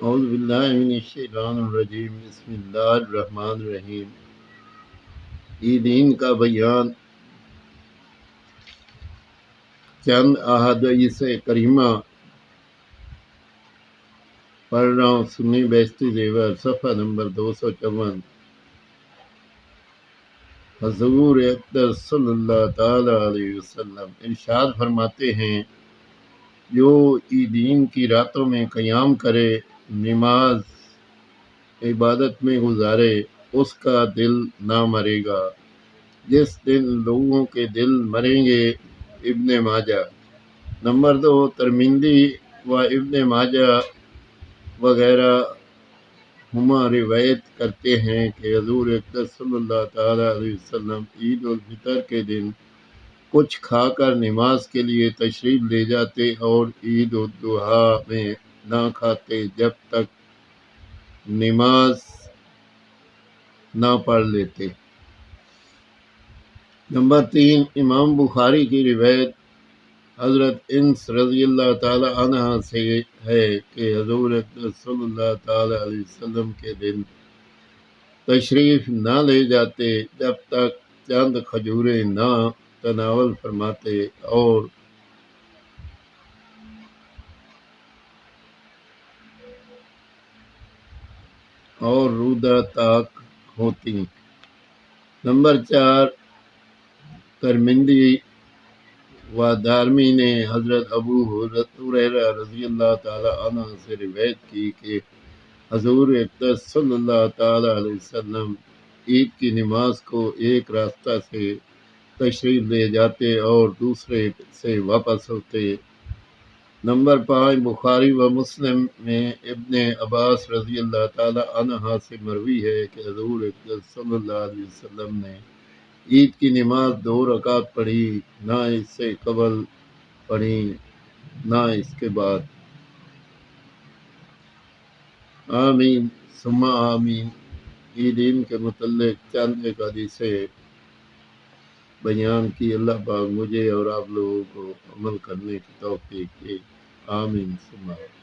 اعوذ باللہ من الشیطان الرجیم بسم اللہ الرحمن الرحیم۔ عیدین کا بیان۔ چند احادیث کریمہ پڑھ رہا ہوں۔ سنی بیشتی زیور صفحہ نمبر 254۔ حضور اقدس صلی اللہ تعالی علیہ وسلم ارشاد فرماتے ہیں، جو عیدین کی راتوں میں قیام کرے، نماز عبادت میں گزارے، اس کا دل نہ مرے گا جس دن لوگوں کے دل مریں گے۔ ابن ماجہ۔ نمبر 2، ترمذی و ابن ماجہ وغیرہ ہما روایت کرتے ہیں کہ حضور اقدس صلی اللہ تعالی علیہ وسلم عید الفطر کے دن کچھ کھا کر نماز کے لیے تشریف لے جاتے اور عید الاضحیٰ میں نہ کھاتے جب تک نماز نہ پڑھ لیتے۔ نمبر 3، امام بخاری کی روایت حضرت انس رضی اللہ تعالی عنہ سے ہے کہ حضور اقدس صلی اللہ تعالی علیہ وسلم کے دن تشریف نہ لے جاتے جب تک چند کھجوریں نہ تناول فرماتے اور رودہ تاک ہوتی۔ نمبر 4، ترمذی و دارمی نے حضرت ابو ہریرہ رضی اللہ تعالی عنہ سے روایت کی کہ حضور اقدس صلی اللہ تعالی علیہ وسلم عید کی نماز کو ایک راستہ سے تشریف لے جاتے اور دوسرے سے واپس ہوتے۔ نمبر 5، بخاری و مسلم میں ابن عباس رضی اللہ تعالی عنہ سے مروی ہے کہ حضور اقدس صلی اللہ علیہ وسلم نے عید کی نماز 2 رکعت پڑھی، نہ اس سے قبل پڑھی نہ اس کے بعد۔ آمین ثم آمین۔ عیدین کے متعلق چند ایک حدیثیں بیان کی۔ اللہ پاک مجھے اور آپ لوگوں کو عمل کرنے کی توفیق دے۔ آمین ثم آمین۔